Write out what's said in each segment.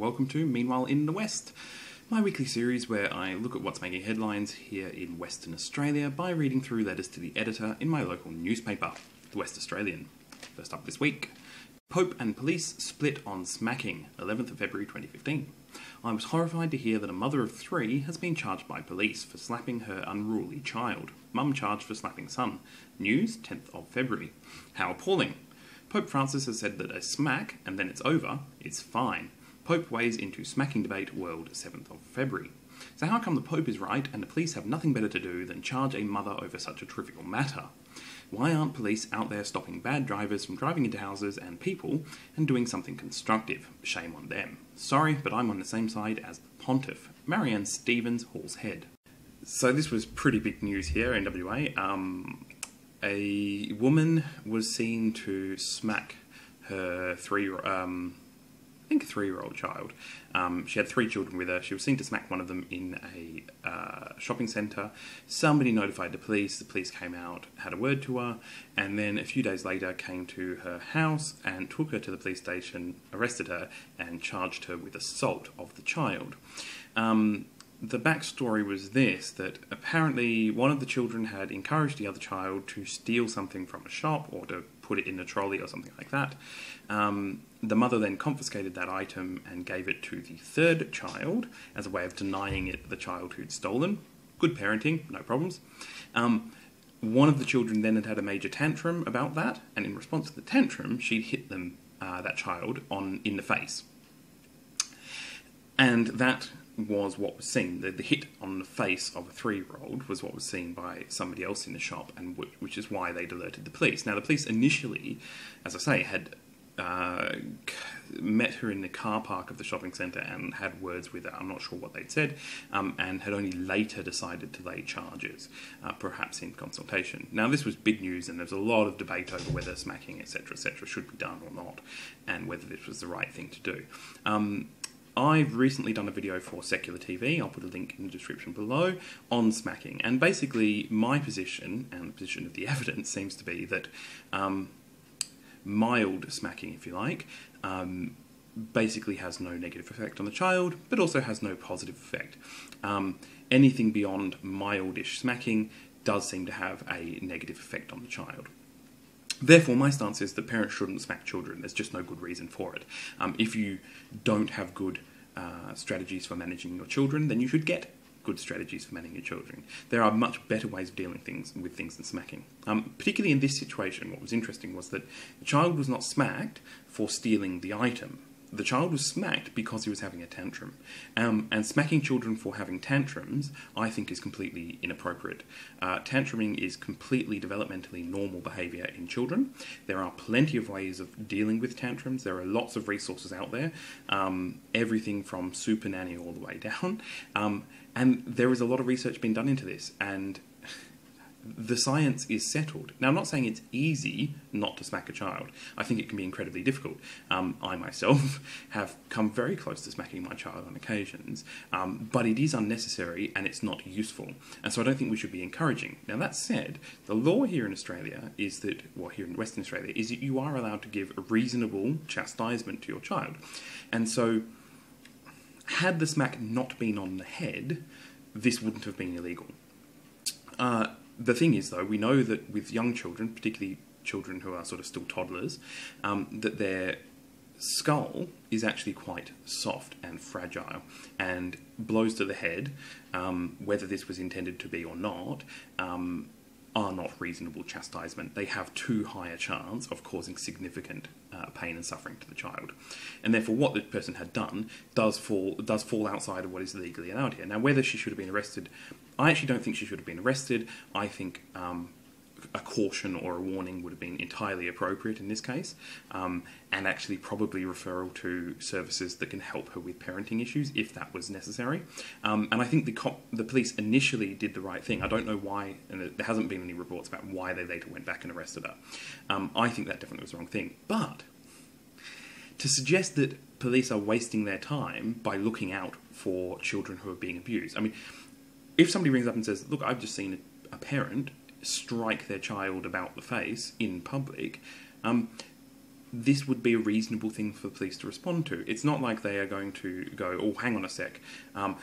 welcome to Meanwhile in the West, my weekly series where I look at what's making headlines here in Western Australia by reading through letters to the editor in my local newspaper, The West Australian. First up this week, Pope and police split on smacking, 11th of February 2015. I was horrified to hear that a mother of 3 has been charged by police for slapping her unruly child. Mum charged for slapping son. News, 10th of February. How appalling. Pope Francis has said that a smack, and then it's over, is fine. Pope weighs into smacking debate world, 7th of February. So how come the Pope is right and the police have nothing better to do than charge a mother over such a trivial matter? Why aren't police out there stopping bad drivers from driving into houses and people and doing something constructive? Shame on them. Sorry, but I'm on the same side as the Pontiff. Marianne Stevens, Hall's Head. So this was pretty big news here in WA. A woman was seen to smack her three-year-old child. She had 3 children with her. She was seen to smack one of them in a shopping centre. Somebody notified the police came out, had a word to her, and then a few days later came to her house and took her to the police station, arrested her, and charged her with assault of the child. The backstory was this, that apparently one of the children had encouraged the other child to steal something from a shop or to put it in a trolley or something like that. The mother then confiscated that item and gave it to the 3rd child as a way of denying it the child who'd stolen. Good parenting, no problems. One of the children then had a major tantrum about that, and in response to the tantrum, she'd hit that child in the face. And that was what was seen. The hit on the face of a 3-year-old was what was seen by somebody else in the shop, and which is why they'd alerted the police. Now, the police initially, as I say, had met her in the car park of the shopping centre and had words with her. I'm not sure what they'd said, and had only later decided to lay charges, perhaps in consultation. Now, this was big news, and there was a lot of debate over whether smacking, etc., should be done or not, and whether this was the right thing to do. I've recently done a video for Secular TV, I'll put a link in the description below, on smacking. And basically, my position, and the position of the evidence, seems to be that mild smacking, if you like, basically has no negative effect on the child, but also has no positive effect. Anything beyond mildish smacking does seem to have a negative effect on the child. Therefore, my stance is that parents shouldn't smack children. There's just no good reason for it. If you don't have good strategies for managing your children, then you should get good strategies for managing your children. There are much better ways of dealing with things than smacking. Particularly in this situation, what was interesting was that the child was not smacked for stealing the item. The child was smacked because he was having a tantrum. And smacking children for having tantrums, I think, is completely inappropriate. Tantruming is completely developmentally normal behaviour in children. There are plenty of ways of dealing with tantrums. There are lots of resources out there, everything from Super Nanny all the way down. And there is a lot of research being done into this, and the science is settled. Now, I'm not saying it's easy not to smack a child. I think it can be incredibly difficult. I myself have come very close to smacking my child on occasions, but it is unnecessary and it's not useful. And so I don't think we should be encouraging. Now, that said, the law here in Australia is that, well, here in Western Australia, is that you are allowed to give a reasonable chastisement to your child. And so, had the smack not been on the head, this wouldn't have been illegal. The thing is, though, we know that with young children, particularly children who are sort of still toddlers, that their skull is actually quite soft and fragile, and blows to the head, whether this was intended to be or not, are not reasonable chastisement. They have too high a chance of causing significant pain and suffering to the child. And therefore what the person had done does fall outside of what is legally allowed here. Now, whether she should have been arrested, I actually don't think she should have been arrested. I think a caution or a warning would have been entirely appropriate in this case, and actually probably referral to services that can help her with parenting issues if that was necessary. And I think the police initially did the right thing. I don't know why, and there hasn't been any reports about why they later went back and arrested her. I think that definitely was the wrong thing. But to suggest that police are wasting their time by looking out for children who are being abused, I mean, if somebody rings up and says, look, I've just seen a parent strike their child about the face in public, this would be a reasonable thing for the police to respond to. It's not like they are going to go, oh, hang on a sec,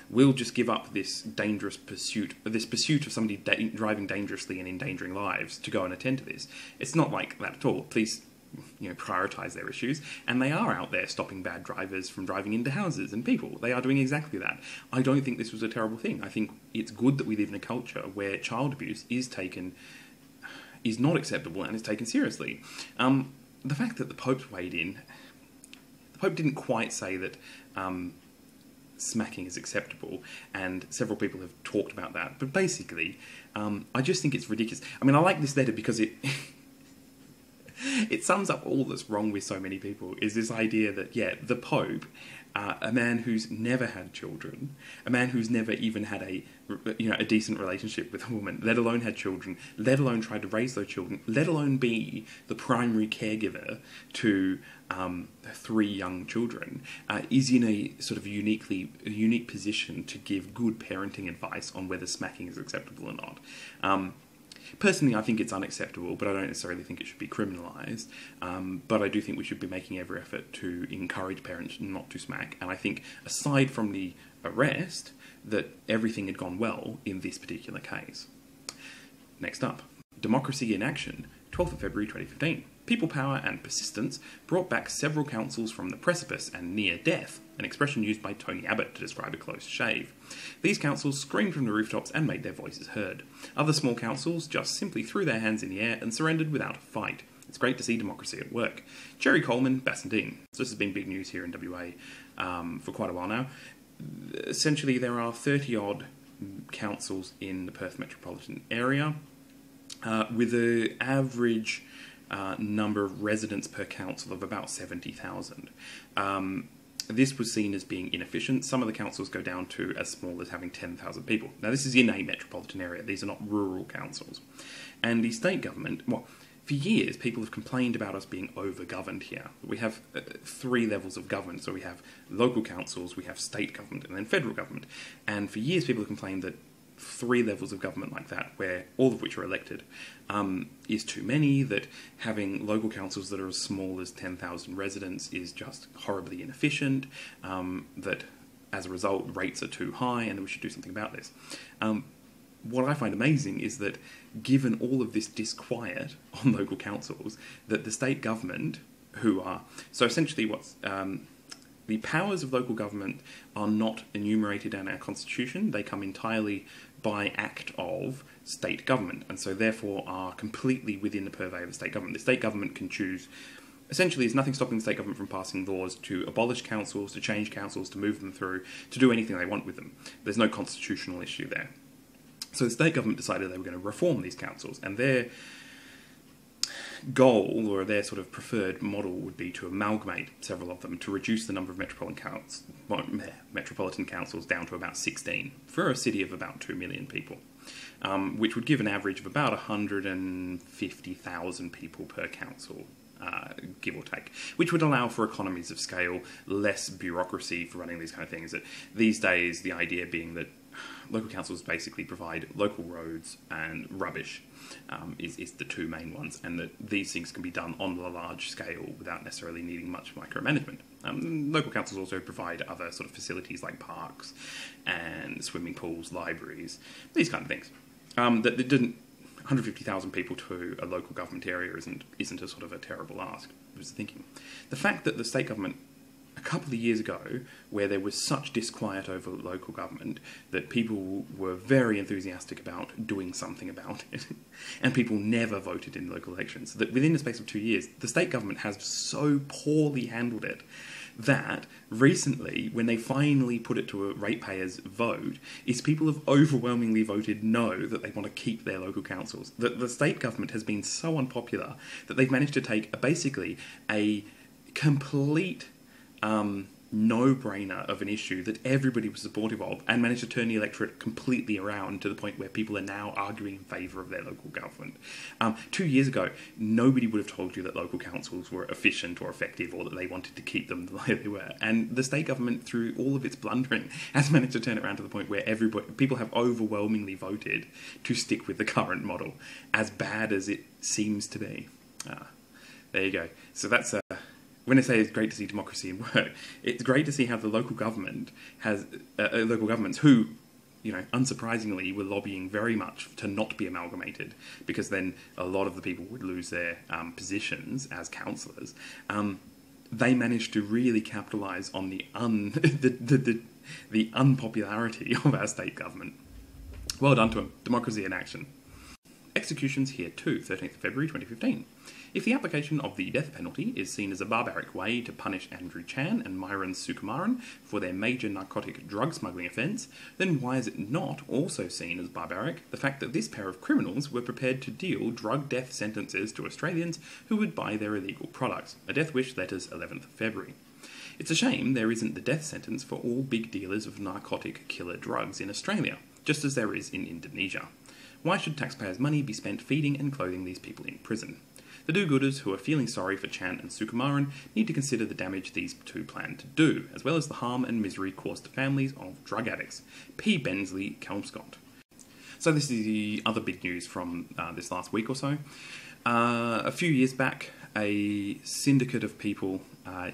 we'll just give up this dangerous pursuit, of somebody driving dangerously and endangering lives to go and attend to this. It's not like that at all. Police, prioritise their issues, and they are out there stopping bad drivers from driving into houses and people. They are doing exactly that. I don't think this was a terrible thing. I think it's good that we live in a culture where child abuse is not acceptable and is taken seriously. The fact that the Pope weighed in, the Pope didn't quite say that smacking is acceptable, and several people have talked about that, but basically, I just think it's ridiculous. I mean, I like this letter because it it sums up all that's wrong with so many people, is this idea that, the Pope, a man who's never had children, a man who's never even had a decent relationship with a woman, let alone had children, let alone tried to raise those children, let alone be the primary caregiver to 3 young children, is in a sort of unique position to give good parenting advice on whether smacking is acceptable or not. Personally, I think it's unacceptable, but I don't necessarily think it should be criminalised. But I do think we should be making every effort to encourage parents not to smack. And I think, aside from the arrest, that everything had gone well in this particular case. Next up, Democracy in Action, 12th of February 2015. People power and persistence brought back several councils from the precipice and near death, an expression used by Tony Abbott to describe a close shave. These councils screamed from the rooftops and made their voices heard. Other small councils just simply threw their hands in the air and surrendered without a fight. It's great to see democracy at work. Jerry Coleman, Bassendean. So this has been big news here in WA for quite a while now. Essentially, there are 30-odd councils in the Perth metropolitan area, with an average number of residents per council of about 70,000. This was seen as being inefficient. Some of the councils go down to as small as having 10,000 people. Now, this is in a metropolitan area. These are not rural councils. And the state government, for years, people have complained about us being over-governed here. We have 3 levels of government. So we have local councils, we have state government, and then federal government. And for years, people have complained that 3 levels of government like that, where all of which are elected, is too many, that having local councils that are as small as 10,000 residents is just horribly inefficient, that as a result rates are too high and that we should do something about this. What I find amazing is that given all of this disquiet on local councils, that the state government, so essentially the powers of local government are not enumerated in our constitution. They come entirely by act of state government, and so therefore are completely within the purvey of the state government. The state government can choose, essentially there's nothing stopping the state government from passing laws to abolish councils, to change councils, to move them through, to do anything they want with them. There's no constitutional issue there. So the state government decided they were going to reform these councils, and their goal, or their sort of preferred model, would be to amalgamate several of them to reduce the number of metropolitan councils down to about 16 for a city of about 2 million people, which would give an average of about 150,000 people per council, give or take, which would allow for economies of scale, less bureaucracy for running these kind of things. That these days, the idea being that local councils basically provide local roads and rubbish is the 2 main ones, and that these things can be done on a large scale without necessarily needing much micromanagement. Local councils also provide other sort of facilities like parks and swimming pools, libraries, these kind of things. That didn't 150,000 people to a local government area isn't a sort of a terrible ask, was the thinking. The fact that the state government, a couple of years ago, where there was such disquiet over local government that people were very enthusiastic about doing something about it, and people never voted in local elections, that within the space of 2 years, the state government has so poorly handled it that recently, when they finally put it to a ratepayers vote, is people have overwhelmingly voted no, that they want to keep their local councils. The state government has been so unpopular that they've managed to take basically a complete no-brainer of an issue that everybody was supportive of, and managed to turn the electorate completely around to the point where people are now arguing in favour of their local government. 2 years ago, nobody would have told you that local councils were efficient or effective, or that they wanted to keep them the way they were. And the state government, through all of its blundering, has managed to turn it around to the point where people have overwhelmingly voted to stick with the current model, as bad as it seems to be. There you go. So that's when I say it's great to see democracy in work, it's great to see how the local government has local governments who, unsurprisingly, were lobbying very much to not be amalgamated, because then a lot of the people would lose their positions as councillors. They managed to really capitalise on the unpopularity of our state government. Well done to them. Democracy in action. Executions here too, 13th of February 2015. If the application of the death penalty is seen as a barbaric way to punish Andrew Chan and Myron Sukumaran for their major narcotic drug smuggling offence, then why is it not also seen as barbaric the fact that this pair of criminals were prepared to deal drug death sentences to Australians who would buy their illegal products? A Death Wish Letters, 11th of February. It's a shame there isn't the death sentence for all big dealers of narcotic killer drugs in Australia, just as there is in Indonesia. Why should taxpayers' money be spent feeding and clothing these people in prison? The do-gooders who are feeling sorry for Chan and Sukumaran need to consider the damage these two plan to do, as well as the harm and misery caused to families of drug addicts. P. Bensley Kelmscott. So this is the other big news from this last week or so. A few years back, a syndicate of people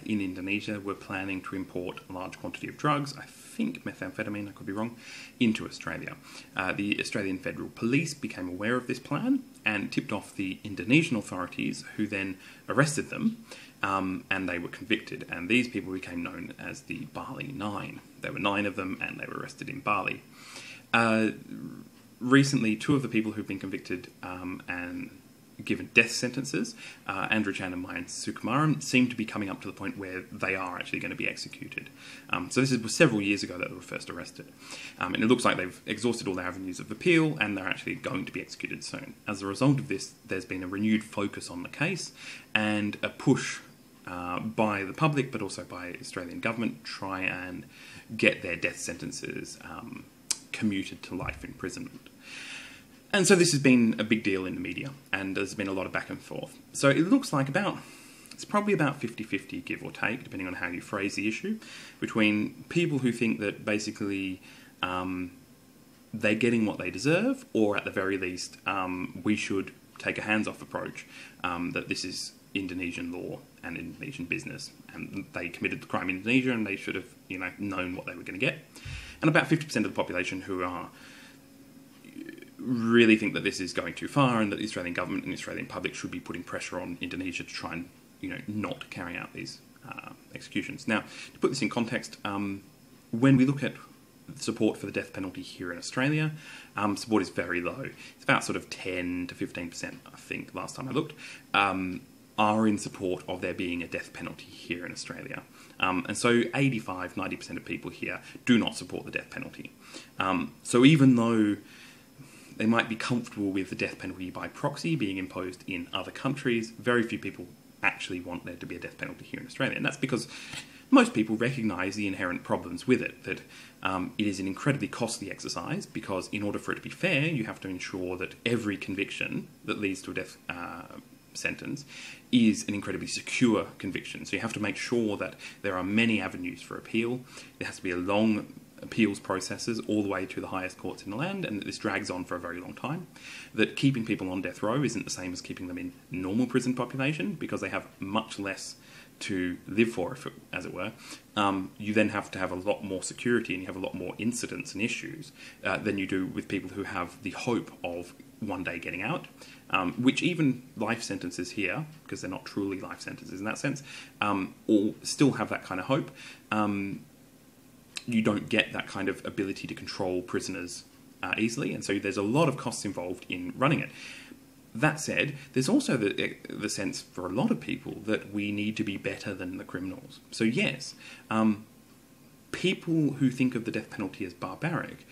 in Indonesia were planning to import a large quantity of drugs, I think methamphetamine, I could be wrong, into Australia. The Australian Federal Police became aware of this plan and tipped off the Indonesian authorities, who then arrested them, and they were convicted. And these people became known as the Bali Nine. There were 9 of them, and they were arrested in Bali. Recently, 2 of the people who've been convicted and given death sentences, Andrew Chan and Myron Sukumaran, seem to be coming up to the point where they are actually going to be executed. So this was several years ago that they were first arrested. And it looks like they've exhausted all their avenues of appeal, and they're actually going to be executed soon. As a result of this, there's been a renewed focus on the case, and a push by the public, but also by the Australian government, to try and get their death sentences commuted to life imprisonment. And so this has been a big deal in the media, and there's been a lot of back and forth. So it looks like it's probably about 50-50, give or take, depending on how you phrase the issue, between people who think that basically they're getting what they deserve, or at the very least, we should take a hands-off approach, that this is Indonesian law and Indonesian business, and they committed the crime in Indonesia, and they should have, known what they were going to get. And about 50% of the population who are really think that this is going too far, and that the Australian government and the Australian public should be putting pressure on Indonesia to try and, not carry out these executions. Now, to put this in context, when we look at support for the death penalty here in Australia, support is very low. It's about sort of 10 to 15%, I think, last time I looked, are in support of there being a death penalty here in Australia. And so 85-90% of people here do not support the death penalty. So even though they might be comfortable with the death penalty by proxy being imposed in other countries, very few people actually want there to be a death penalty here in Australia. And that's because most people recognise the inherent problems with it, that it is an incredibly costly exercise, because in order for it to be fair, you have to ensure that every conviction that leads to a death sentence is an incredibly secure conviction. So you have to make sure that there are many avenues for appeal. There has to be a long appeals processes all the way to the highest courts in the land, and that this drags on for a very long time. That keeping people on death row isn't the same as keeping them in normal prison population, because they have much less to live for, as it were. You then have to have a lot more security, and you have a lot more incidents and issues than you do with people who have the hope of one day getting out, which even life sentences here, because they're not truly life sentences in that sense, all still have that kind of hope. You don't get that kind of ability to control prisoners easily, and so there's a lot of costs involved in running it. That said, there's also the sense for a lot of people that we need to be better than the criminals. So yes, people who think of the death penalty as barbaric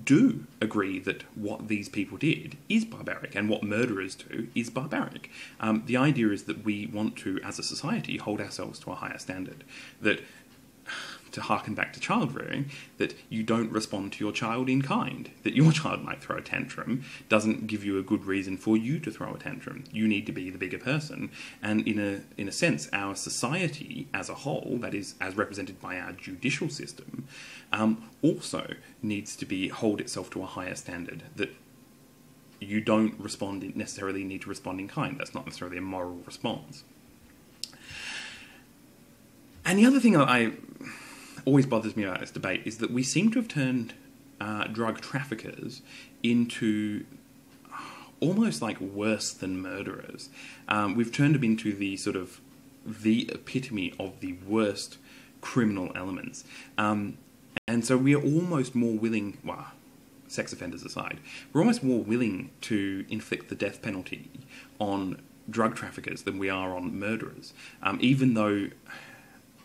do agree that what these people did is barbaric, and what murderers do is barbaric. The idea is that we want to, as a society, hold ourselves to a higher standard. That, to harken back to child rearing, that you don't respond to your child in kind. That your child might throw a tantrum doesn't give you a good reason for you to throw a tantrum. You need to be the bigger person. And in a sense, our society as a whole, that is, as represented by our judicial system, also needs to hold itself to a higher standard. That you don't necessarily need to respond in kind. That's not necessarily a moral response. And the other thing that always bothers me about this debate is that we seem to have turned drug traffickers into almost like worse than murderers. We've turned them into the epitome of the worst criminal elements. And so we are almost more willing, well, sex offenders aside, we're almost more willing to inflict the death penalty on drug traffickers than we are on murderers. Even though,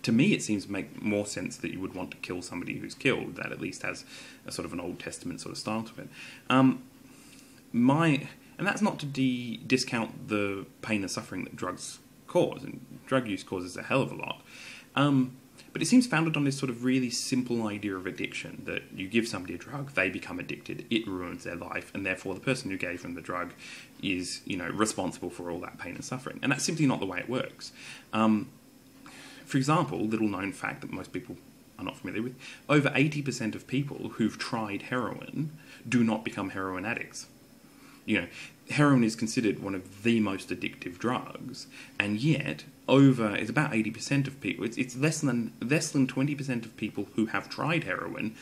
to me, it seems to make more sense that you would want to kill somebody who's killed. That at least has a sort of an Old Testament sort of style to it. And that's not to discount the pain and suffering that drugs cause, and drug use causes a hell of a lot. But it seems founded on this sort of really simple idea of addiction, that you give somebody a drug, they become addicted, it ruins their life, and therefore the person who gave them the drug is, responsible for all that pain and suffering. And that's simply not the way it works. For example, little known fact that most people are not familiar with, over 80% of people who've tried heroin do not become heroin addicts. Heroin is considered one of the most addictive drugs, and yet it's about 80% of people. It's less than 20% of people who have tried heroin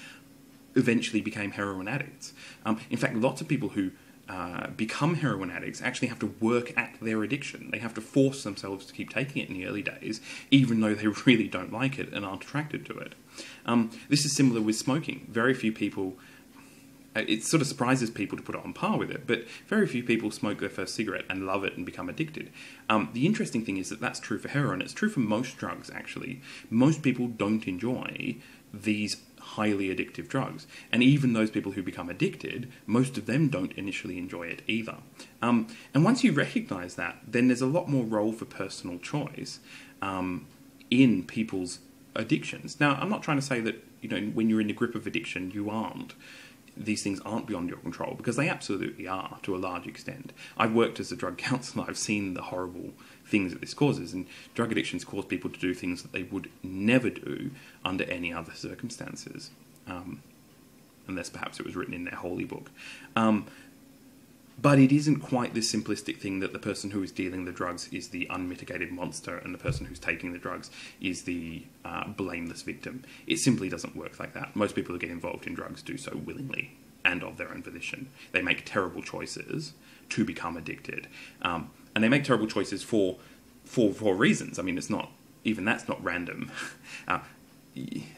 eventually became heroin addicts. In fact, lots of people who become heroin addicts actually have to work at their addiction. They have to force themselves to keep taking it in the early days, even though they really don't like it and aren't attracted to it. This is similar with smoking. Very few people. It sort of surprises people to put it on par with it, but very few people smoke their first cigarette and love it and become addicted. The interesting thing is that that's true for heroin. It's true for most drugs, actually. Most people don't enjoy these highly addictive drugs. And even those people who become addicted, most of them don't initially enjoy it either. And once you recognise that, then there's a lot more role for personal choice in people's addictions. Now, I'm not trying to say that, when you're in the grip of addiction, these things aren't beyond your control, because they absolutely are, to a large extent. I've worked as a drug counsellor. I've seen the horrible things that this causes, and drug addictions cause people to do things that they would never do under any other circumstances, unless perhaps it was written in their holy book. But it isn't quite this simplistic thing that the person who is dealing the drugs is the unmitigated monster and the person who's taking the drugs is the blameless victim. It simply doesn't work like that. Most people who get involved in drugs do so willingly and of their own volition. They make terrible choices to become addicted. And they make terrible choices for reasons. I mean, that's not random.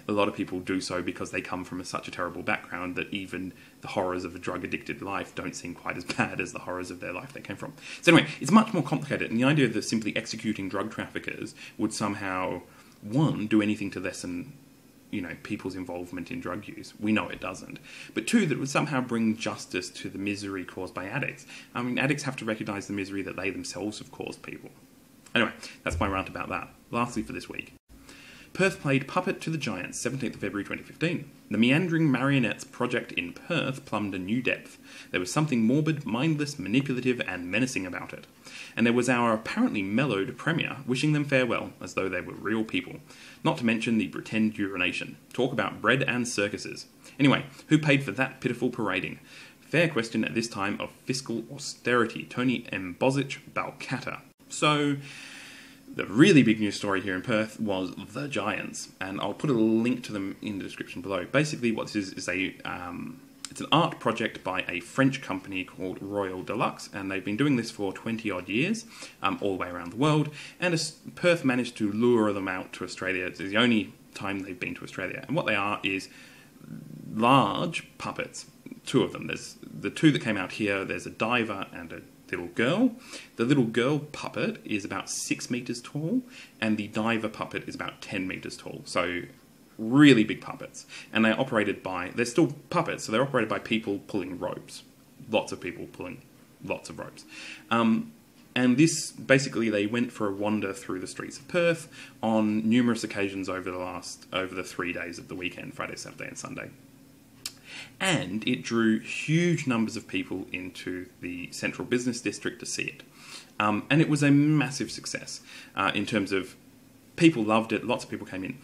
A lot of people do so because they come from such a terrible background that even the horrors of a drug-addicted life don't seem quite as bad as the horrors of their life they came from. So anyway, it's much more complicated, and the idea that simply executing drug traffickers would somehow, one, do anything to lessen, people's involvement in drug use. We know it doesn't. But two, that it would somehow bring justice to the misery caused by addicts. I mean, addicts have to recognise the misery that they themselves have caused people. Anyway, that's my rant about that. Lastly for this week. Perth played Puppet to the Giants, 17th of February 2015. The meandering marionettes project in Perth plumbed a new depth. There was something morbid, mindless, manipulative and menacing about it. And there was our apparently mellowed premier wishing them farewell as though they were real people. Not to mention the pretend urination. Talk about bread and circuses. Anyway, who paid for that pitiful parading? Fair question at this time of fiscal austerity. Tony Mbozich Balcatta. So, the really big news story here in Perth was the Giants, and I'll put a link to them in the description below. Basically, what this is it's an art project by a French company called Royal Deluxe, and they've been doing this for 20-odd years, all the way around the world, and Perth managed to lure them out to Australia. It's the only time they've been to Australia, and what they are is large puppets, two of them. There's the two that came out here, there's a diver and a little girl. The little girl puppet is about 6 meters tall, and the diver puppet is about 10 meters tall. So really big puppets. And they're still puppets, so they're operated by people pulling ropes. Lots of people pulling lots of ropes. And this, basically, they went for a wander through the streets of Perth on numerous occasions over the 3 days of the weekend, Friday, Saturday and Sunday. And it drew huge numbers of people into the central business district to see it. And it was a massive success in terms of people loved it, lots of people came in.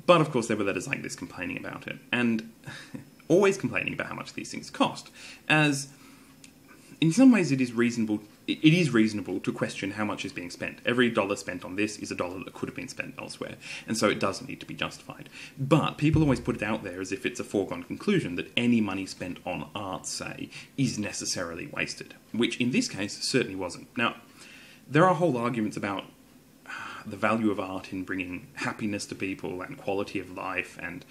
But of course there were letters like this complaining about it, and always complaining about how much these things cost. As in some ways it is reasonable it is reasonable to question how much is being spent. Every dollar spent on this is a dollar that could have been spent elsewhere, and so it does need to be justified. But people always put it out there as if it's a foregone conclusion that any money spent on art, say, is necessarily wasted, which in this case certainly wasn't. Now, there are whole arguments about the value of art in bringing happiness to people and quality of life and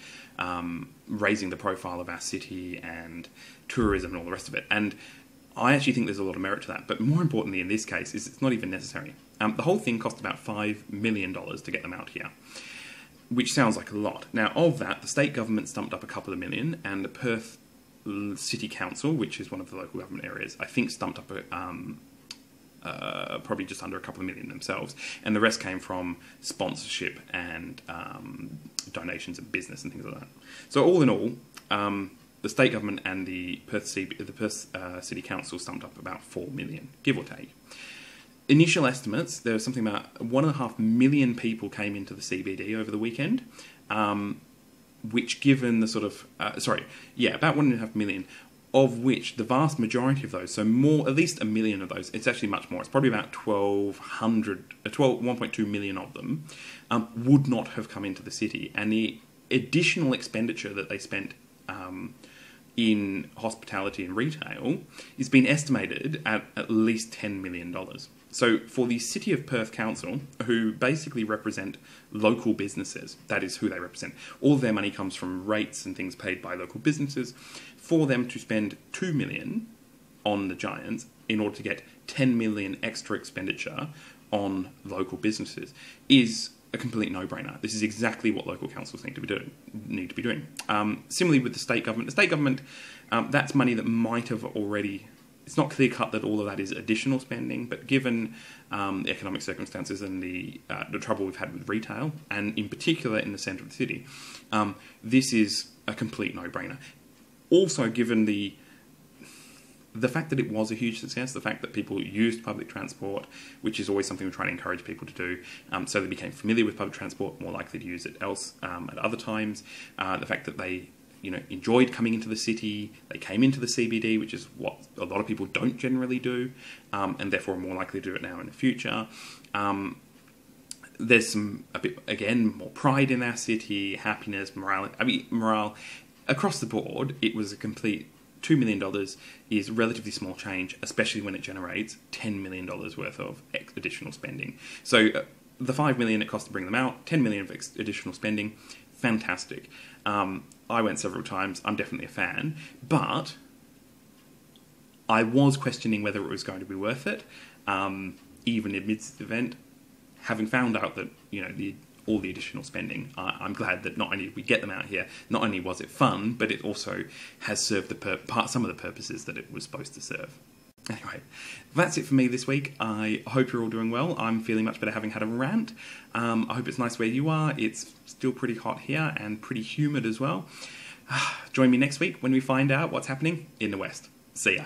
raising the profile of our city and tourism and all the rest of it. And I actually think there's a lot of merit to that, but more importantly in this case is it's not even necessary. The whole thing cost about $5 million to get them out here, which sounds like a lot. Now, of that, the state government stumped up a couple of million, and the Perth City Council, which is one of the local government areas, I think stumped up probably just under a couple of million themselves, and the rest came from sponsorship and donations of business and things like that. So all in all, the state government and the Perth City Council stumped up about 4 million, give or take. Initial estimates, there was something about 1.5 million people came into the CBD over the weekend, which given the sort of, about 1.5 million, of which the vast majority of those, so more, at least 1 million of those, it's actually much more, it's probably about 1.2 million of them, would not have come into the city. And the additional expenditure that they spent in hospitality and retail is been estimated at least $10 million. So for the City of Perth Council, who basically represent local businesses, that is who they represent, all of their money comes from rates and things paid by local businesses, for them to spend $2 million on the Giants in order to get $10 million extra expenditure on local businesses is a complete no-brainer. This is exactly what local councils need to be doing. Similarly with the state government, that's money that might have already. It's not clear-cut that all of that is additional spending, but given the economic circumstances and the trouble we've had with retail, and in particular in the centre of the city, this is a complete no-brainer. Also, given the fact that it was a huge success, the fact that people used public transport, which is always something we're trying to encourage people to do, so they became familiar with public transport, more likely to use it at other times, the fact that they enjoyed coming into the city, they came into the CBD, which is what a lot of people don't generally do, and therefore are more likely to do it now in the future. There's a bit more pride in our city, happiness, morale. Morale across the board. It was a complete $2 million is relatively small change, especially when it generates $10 million worth of additional spending. So the $5 million it cost to bring them out, $10 million of additional spending, fantastic. I went several times. I'm definitely a fan, but I was questioning whether it was going to be worth it, even amidst the event. Having found out that all the additional spending, I'm glad that not only did we get them out here, not only was it fun, but it also has served some of the purposes that it was supposed to serve. Anyway, that's it for me this week. I hope you're all doing well. I'm feeling much better having had a rant. I hope it's nice where you are. It's still pretty hot here and pretty humid as well. Join me next week when we find out what's happening in the West. See ya.